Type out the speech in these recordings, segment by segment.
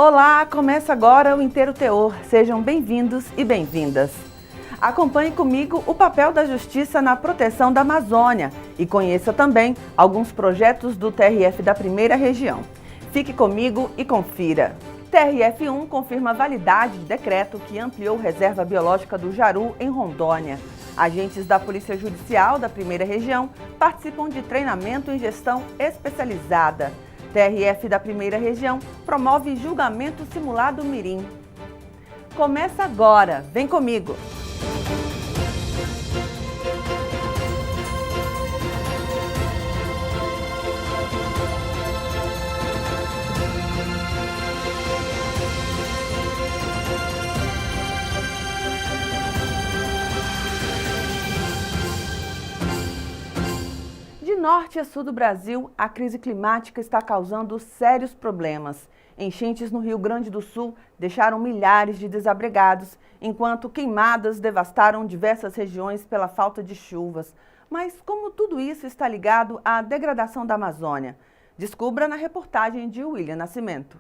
Olá, começa agora o Inteiro Teor. Sejam bem-vindos e bem-vindas. Acompanhe comigo o papel da Justiça na proteção da Amazônia e conheça também alguns projetos do TRF da Primeira Região. Fique comigo e confira. TRF1 confirma a validade de decreto que ampliou reserva biológica do Jaru em Rondônia. Agentes da Polícia Judicial da Primeira Região participam de treinamento em gestão especializada. TRF da Primeira Região promove julgamento simulado mirim. Começa agora, vem comigo! De norte a sul do Brasil, a crise climática está causando sérios problemas. Enchentes no Rio Grande do Sul deixaram milhares de desabrigados, enquanto queimadas devastaram diversas regiões pela falta de chuvas. Mas como tudo isso está ligado à degradação da Amazônia? Descubra na reportagem de William Nascimento.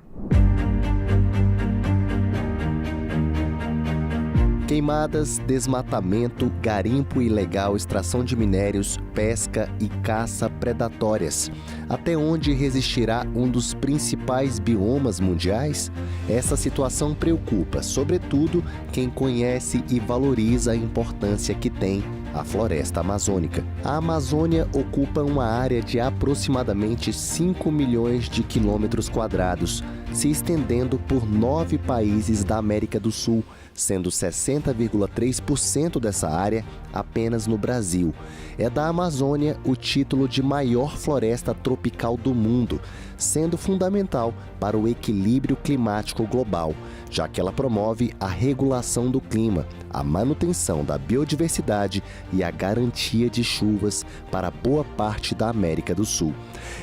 Queimadas, desmatamento, garimpo ilegal, extração de minérios, pesca e caça predatórias. Até onde resistirá um dos principais biomas mundiais? Essa situação preocupa, sobretudo, quem conhece e valoriza a importância que tem a floresta amazônica. A Amazônia ocupa uma área de aproximadamente 5 milhões de quilômetros quadrados, se estendendo por 9 países da América do Sul, sendo 60,3% dessa área apenas no Brasil. É da Amazônia o título de maior floresta tropical do mundo, sendo fundamental para o equilíbrio climático global, já que ela promove a regulação do clima, a manutenção da biodiversidade e a garantia de chuvas para boa parte da América do Sul.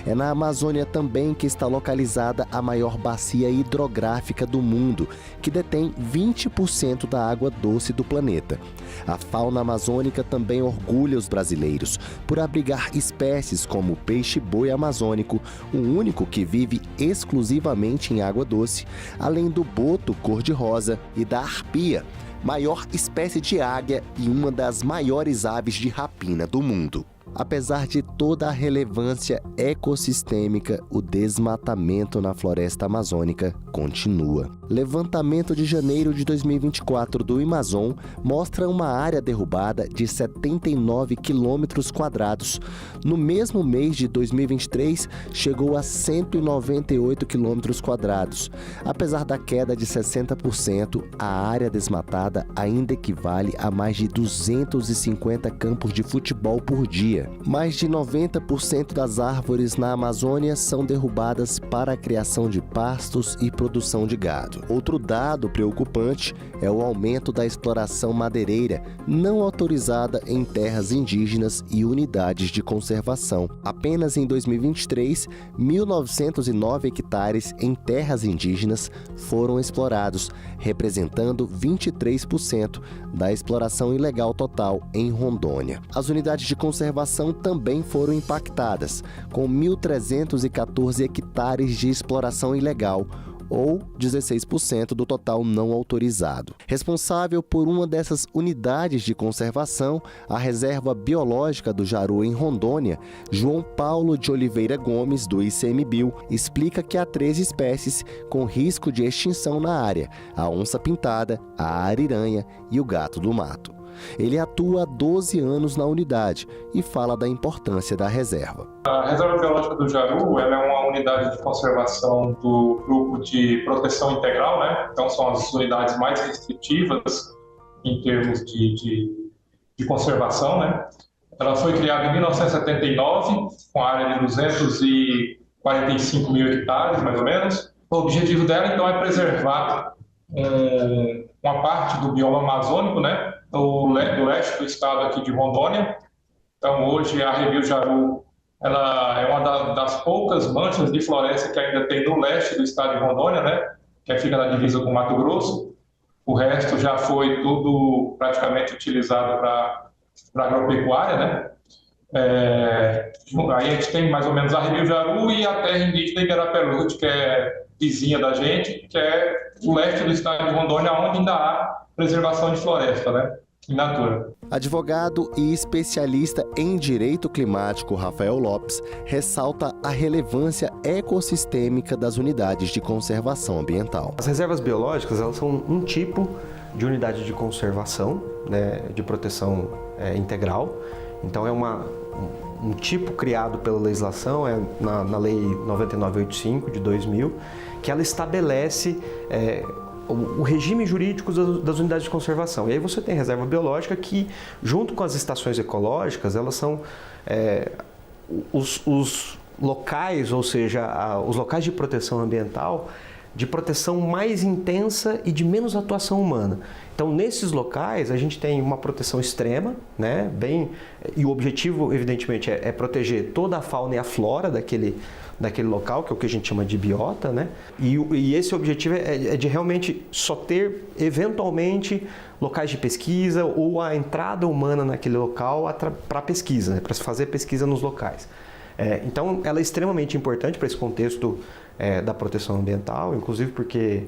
É na Amazônia também que está localizada a maior bacia hidrográfica do mundo, que detém 20% da água doce do planeta. A fauna amazônica também orgulha os brasileiros por abrigar espécies como o peixe-boi amazônico, o único que vive exclusivamente em água doce, além do boto cor-de-rosa e da arpia, maior espécie de águia e uma das maiores aves de rapina do mundo. Apesar de toda a relevância ecossistêmica, o desmatamento na floresta amazônica continua. Levantamento de janeiro de 2024 do Amazon mostra uma área derrubada de 79 quilômetros quadrados. No mesmo mês de 2023, chegou a 198 quilômetros quadrados. Apesar da queda de 60%, a área desmatada ainda equivale a mais de 250 campos de futebol por dia. Mais de 90% das árvores na Amazônia são derrubadas para a criação de pastos e produção de gado. Outro dado preocupante é o aumento da exploração madeireira não autorizada em terras indígenas e unidades de conservação. Apenas em 2023, 1.909 hectares em terras indígenas foram explorados, representando 23% da exploração ilegal total em Rondônia. As unidades de conservação também foram impactadas, com 1.314 hectares de exploração ilegal, ou 16% do total não autorizado. Responsável por uma dessas unidades de conservação, a Reserva Biológica do Jaru em Rondônia, João Paulo de Oliveira Gomes, do ICMBio, explica que há 3 espécies com risco de extinção na área: a onça-pintada, a ariranha e o gato do mato. Ele atua há 12 anos na unidade e fala da importância da reserva. A Reserva Biológica do Jaru ela é uma unidade de conservação do Grupo de Proteção Integral, né? Então são as unidades mais restritivas em termos de conservação, né? Ela foi criada em 1979, com a área de 245 mil hectares, mais ou menos. O objetivo dela, então, é preservar uma parte do bioma amazônico, né? Do leste do estado aqui de Rondônia. Então, hoje, a Rebio Jaru ela é uma das poucas manchas de floresta que ainda tem no leste do estado de Rondônia, né? Que fica na divisa com Mato Grosso. O resto já foi tudo praticamente utilizado para agropecuária, né? Aí a gente tem mais ou menos a Rebio Jaru e a terra indígena Igarapé-Lute, que é vizinha da gente, que é o leste do estado de Rondônia, onde ainda há preservação de floresta, né, in natura. Advogado e especialista em direito climático Rafael Lopes ressalta a relevância ecossistêmica das unidades de conservação ambiental. As reservas biológicas, elas são um tipo de unidade de conservação, né, de proteção integral. Então é um tipo criado pela legislação, na Lei 9985 de 2000, que ela estabelece o regime jurídico das unidades de conservação. E aí você tem reserva biológica que, junto com as estações ecológicas, elas são os locais, ou seja, os locais de proteção ambiental, de proteção mais intensa e de menos atuação humana. Então, nesses locais, a gente tem uma proteção extrema, né, e o objetivo, evidentemente, é proteger toda a fauna e a flora daquele local, que é o que a gente chama de biota, né? E esse objetivo é de realmente só ter, eventualmente, locais de pesquisa ou a entrada humana naquele local para pesquisa, né? Para se fazer pesquisa nos locais. Então, ela é extremamente importante para esse contexto da proteção ambiental, inclusive porque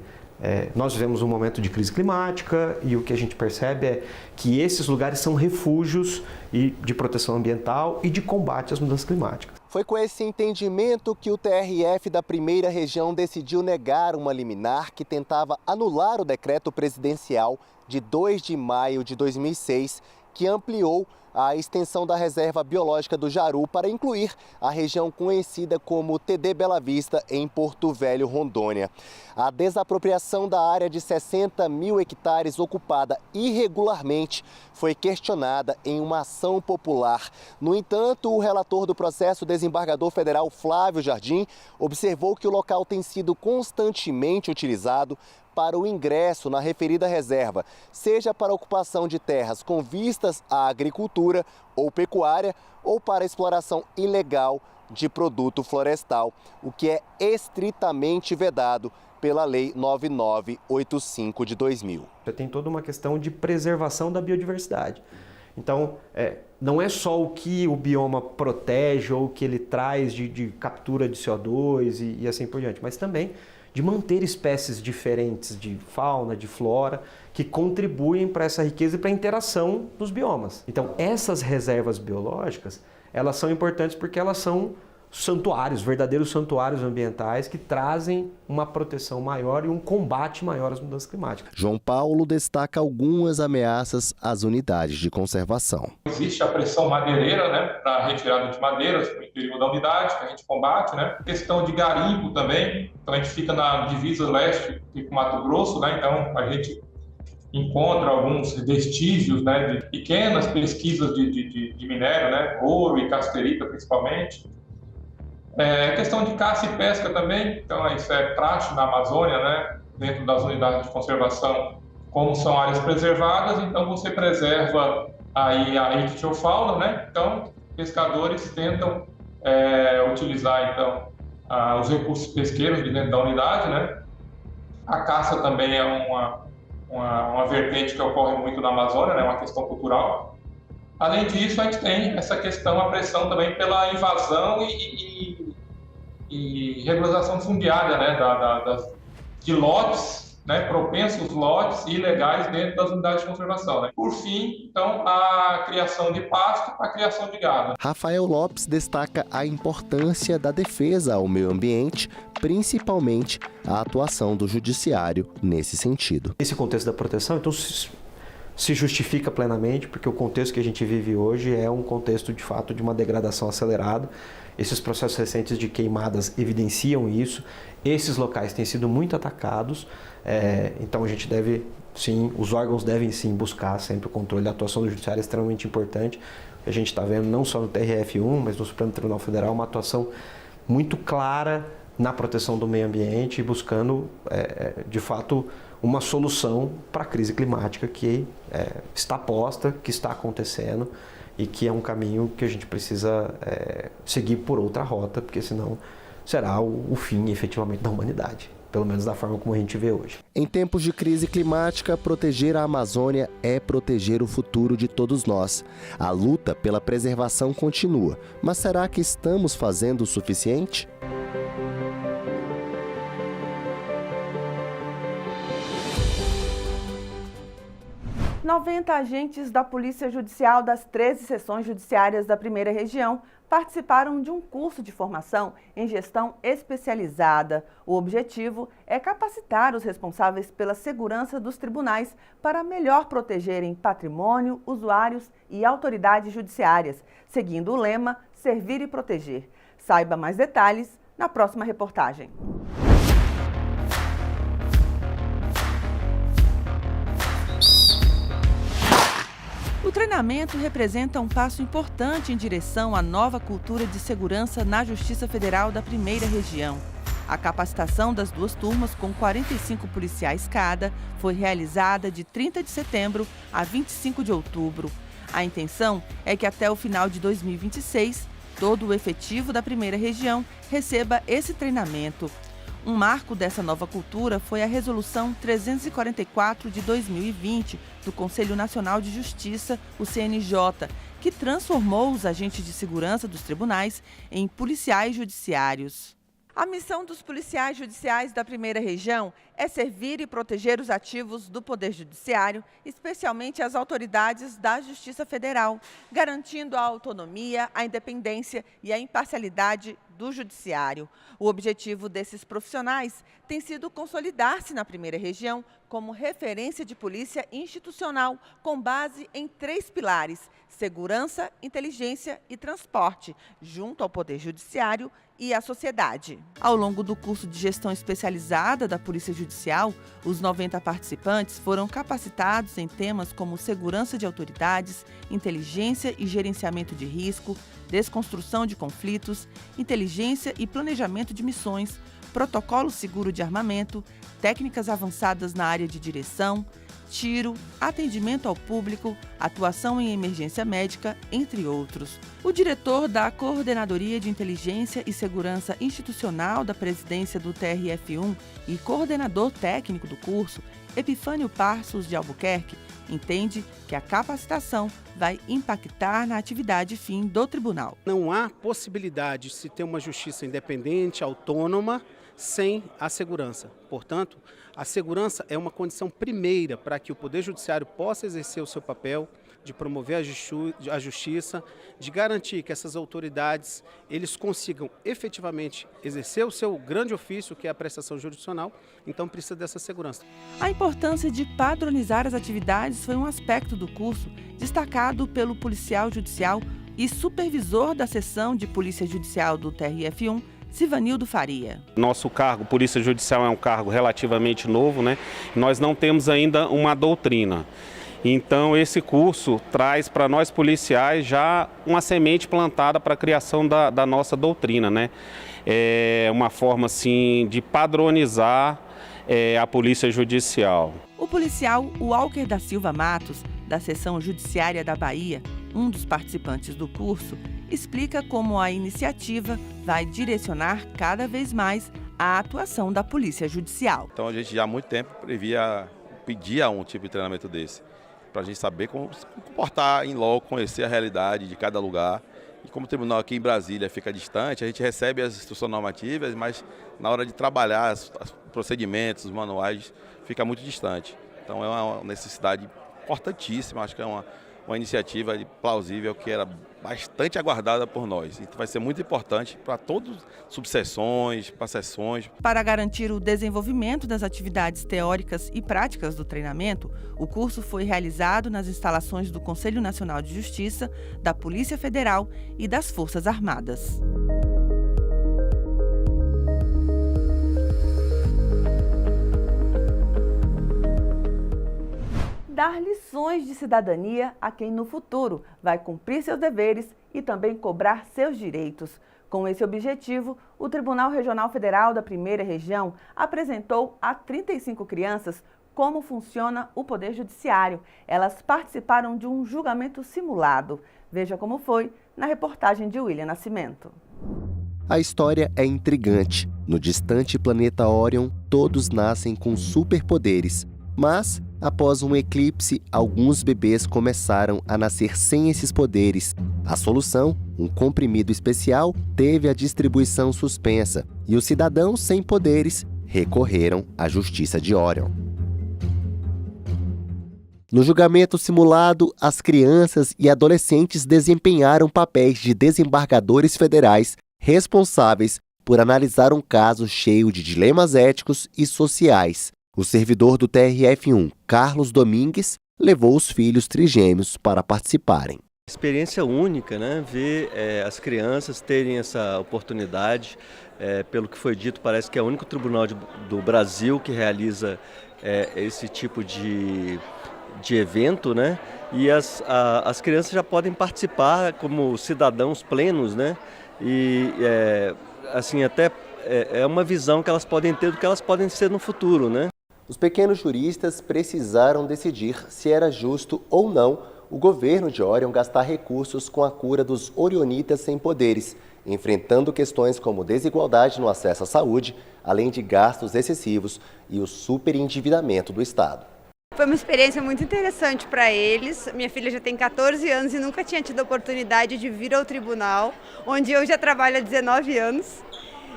nós vivemos um momento de crise climática e o que a gente percebe é que esses lugares são refúgios de proteção ambiental e de combate às mudanças climáticas. Foi com esse entendimento que o TRF da primeira região decidiu negar uma liminar que tentava anular o decreto presidencial de 2 de maio de 2006, que ampliou a extensão da reserva biológica do Jaru para incluir a região conhecida como TD Bela Vista, em Porto Velho, Rondônia. A desapropriação da área de 60 mil hectares ocupada irregularmente foi questionada em uma ação popular. No entanto, o relator do processo, desembargador federal Flávio Jardim, observou que o local tem sido constantemente utilizado para o ingresso na referida reserva, seja para ocupação de terras com vistas à agricultura ou pecuária ou para exploração ilegal de produto florestal, o que é estritamente vedado pela Lei 9985 de 2000. Tem toda uma questão de preservação da biodiversidade. Então, não é só o que o bioma protege ou o que ele traz de captura de CO2 e assim por diante, mas também de manter espécies diferentes de fauna, de flora, que contribuem para essa riqueza e para a interação dos biomas. Então, essas reservas biológicas, elas são importantes porque elas são santuários, verdadeiros santuários ambientais que trazem uma proteção maior e um combate maior às mudanças climáticas. João Paulo destaca algumas ameaças às unidades de conservação. Existe a pressão madeireira, né, para a retirada de madeiras no interior da unidade, que a gente combate, né? Questão de garimpo também, então a gente fica na divisa leste com Mato Grosso, né? Então a gente encontra alguns vestígios, né, de pequenas pesquisas de minério, né, ouro e casterita principalmente. Questão de caça e pesca também, então isso é praxe na Amazônia, né, dentro das unidades de conservação, como são áreas preservadas, então você preserva aí a ictiofauna, né, então pescadores tentam utilizar então os recursos pesqueiros de dentro da unidade, né. A caça também é uma vertente que ocorre muito na Amazônia, né, uma questão cultural. Além disso, a gente tem essa questão, a pressão também pela invasão e regularização fundiária, né, de lotes, né, propensos lotes ilegais dentro das unidades de conservação. Né. Por fim, então, a criação de pasto para a criação de gado. Rafael Lopes destaca a importância da defesa ao meio ambiente, principalmente a atuação do judiciário nesse sentido. Esse contexto da proteção, então, se justifica plenamente, porque o contexto que a gente vive hoje é um contexto, de fato, de uma degradação acelerada. Esses processos recentes de queimadas evidenciam isso. Esses locais têm sido muito atacados, então a gente deve, sim, os órgãos devem, sim, buscar sempre o controle. A atuação do judiciário é extremamente importante. A gente está vendo, não só no TRF1, mas no Supremo Tribunal Federal, uma atuação muito clara na proteção do meio ambiente e buscando, de fato, uma solução para a crise climática que está posta, que está acontecendo e que é um caminho que a gente precisa seguir por outra rota, porque senão será o fim, efetivamente, da humanidade, pelo menos da forma como a gente vê hoje. Em tempos de crise climática, proteger a Amazônia é proteger o futuro de todos nós. A luta pela preservação continua, mas será que estamos fazendo o suficiente? 90 agentes da Polícia Judicial das 13 seções judiciárias da Primeira Região participaram de um curso de formação em gestão especializada. O objetivo é capacitar os responsáveis pela segurança dos tribunais para melhor protegerem patrimônio, usuários e autoridades judiciárias, seguindo o lema Servir e Proteger. Saiba mais detalhes na próxima reportagem. O treinamento representa um passo importante em direção à nova cultura de segurança na Justiça Federal da Primeira Região. A capacitação das duas turmas, com 45 policiais cada, foi realizada de 30 de setembro a 25 de outubro. A intenção é que até o final de 2026, todo o efetivo da Primeira Região receba esse treinamento. Um marco dessa nova cultura foi a Resolução 344 de 2020 do Conselho Nacional de Justiça, o CNJ, que transformou os agentes de segurança dos tribunais em policiais judiciários. A missão dos policiais judiciais da Primeira Região é servir e proteger os ativos do Poder Judiciário, especialmente as autoridades da Justiça Federal, garantindo a autonomia, a independência e a imparcialidade do Judiciário. O objetivo desses profissionais tem sido consolidar-se na Primeira Região como referência de polícia institucional, com base em 3 pilares: segurança, inteligência e transporte, junto ao Poder Judiciário e à sociedade. Ao longo do curso de gestão especializada da Polícia Judicial, os 90 participantes foram capacitados em temas como segurança de autoridades, inteligência e gerenciamento de risco, desconstrução de conflitos, inteligência e planejamento de missões, protocolo seguro de armamento, técnicas avançadas na área de direção, tiro, atendimento ao público, atuação em emergência médica, entre outros. O diretor da Coordenadoria de Inteligência e Segurança Institucional da Presidência do TRF1 e coordenador técnico do curso, Epifânio Passos de Albuquerque, entende que a capacitação vai impactar na atividade fim do tribunal. Não há possibilidade de se ter uma justiça independente, autônoma, sem a segurança. Portanto, a segurança é uma condição primeira para que o Poder Judiciário possa exercer o seu papel de promover a justiça, de garantir que essas autoridades eles consigam efetivamente exercer o seu grande ofício, que é a prestação jurisdicional. Então precisa dessa segurança. A importância de padronizar as atividades foi um aspecto do curso destacado pelo policial judicial e supervisor da seção de Polícia Judicial do TRF1, Sivanildo Faria. Nosso cargo, Polícia Judicial, é um cargo relativamente novo, né? Nós não temos ainda uma doutrina. Então esse curso traz para nós policiais já uma semente plantada para a criação da nossa doutrina, né? É uma forma assim de padronizar a Polícia Judicial. O policial Walker da Silva Matos, da Seção Judiciária da Bahia, um dos participantes do curso, explica como a iniciativa vai direcionar cada vez mais a atuação da Polícia Judicial. Então a gente já há muito tempo pedia um tipo de treinamento desse, para a gente saber como se comportar em loco, conhecer a realidade de cada lugar. E como o tribunal aqui em Brasília fica distante, a gente recebe as instruções normativas, mas na hora de trabalhar os procedimentos, os manuais, fica muito distante. Então é uma necessidade importantíssima, acho que é uma iniciativa plausível que era bastante aguardada por nós. Então vai ser muito importante para todas as subseções, para seções. Para garantir o desenvolvimento das atividades teóricas e práticas do treinamento, o curso foi realizado nas instalações do Conselho Nacional de Justiça, da Polícia Federal e das Forças Armadas. Dar lições de cidadania a quem no futuro vai cumprir seus deveres e também cobrar seus direitos. Com esse objetivo, o Tribunal Regional Federal da Primeira Região apresentou a 35 crianças como funciona o Poder Judiciário. Elas participaram de um julgamento simulado. Veja como foi na reportagem de William Nascimento. A história é intrigante. No distante planeta Orion, todos nascem com superpoderes. Mas, após um eclipse, alguns bebês começaram a nascer sem esses poderes. A solução, um comprimido especial, teve a distribuição suspensa e os cidadãos sem poderes recorreram à Justiça de Orion. No julgamento simulado, as crianças e adolescentes desempenharam papéis de desembargadores federais responsáveis por analisar um caso cheio de dilemas éticos e sociais. O servidor do TRF1, Carlos Domingues, levou os filhos trigêmeos para participarem. Experiência única, né? Ver as crianças terem essa oportunidade. Pelo que foi dito, parece que é o único tribunal do Brasil que realiza esse tipo de evento, né? E as crianças já podem participar como cidadãos plenos, né? E assim, até é uma visão que elas podem ter do que elas podem ser no futuro, né? Os pequenos juristas precisaram decidir se era justo ou não o governo de Orion gastar recursos com a cura dos orionitas sem poderes, enfrentando questões como desigualdade no acesso à saúde, além de gastos excessivos e o superendividamento do Estado. Foi uma experiência muito interessante para eles. Minha filha já tem 14 anos e nunca tinha tido a oportunidade de vir ao tribunal, onde eu já trabalho há 19 anos.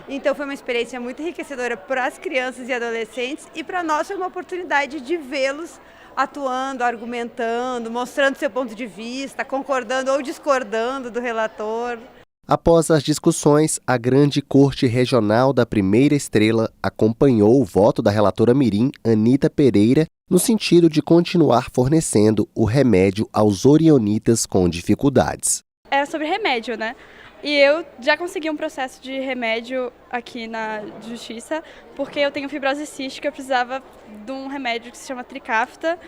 Então foi uma experiência muito enriquecedora para as crianças e adolescentes e para nós foi uma oportunidade de vê-los atuando, argumentando, mostrando seu ponto de vista, concordando ou discordando do relator. Após as discussões, a Grande Corte Regional da Primeira Estrela acompanhou o voto da relatora mirim, Anita Pereira, no sentido de continuar fornecendo o remédio aos orionitas com dificuldades. Era sobre remédio, né? E eu já consegui um processo de remédio aqui na Justiça, porque eu tenho fibrose cística, eu precisava de um remédio que se chama Trikafta,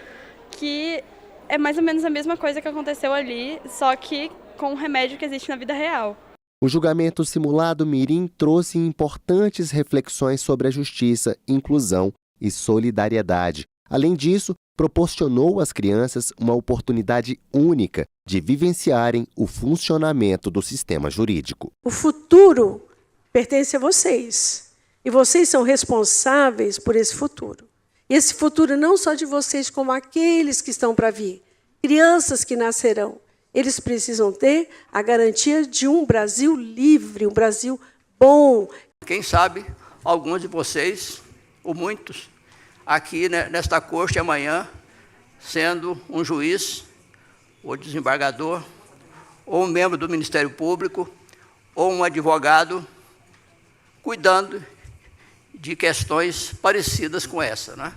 que é mais ou menos a mesma coisa que aconteceu ali, só que com um remédio que existe na vida real. O julgamento simulado mirim trouxe importantes reflexões sobre a justiça, inclusão e solidariedade. Além disso, proporcionou às crianças uma oportunidade única de vivenciarem o funcionamento do sistema jurídico. O futuro pertence a vocês e vocês são responsáveis por esse futuro. E esse futuro não só de vocês, como aqueles que estão para vir, crianças que nascerão. Eles precisam ter a garantia de um Brasil livre, um Brasil bom. Quem sabe alguns de vocês, ou muitos, aqui nesta corte amanhã, sendo um juiz, ou desembargador, ou um membro do Ministério Público, ou um advogado, cuidando de questões parecidas com essa, né?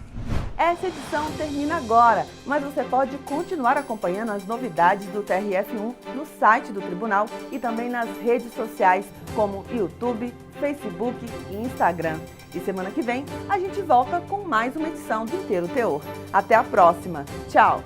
Essa edição termina agora, mas você pode continuar acompanhando as novidades do TRF1 no site do Tribunal e também nas redes sociais como YouTube, Facebook e Instagram. E semana que vem a gente volta com mais uma edição do Inteiro Teor. Até a próxima. Tchau!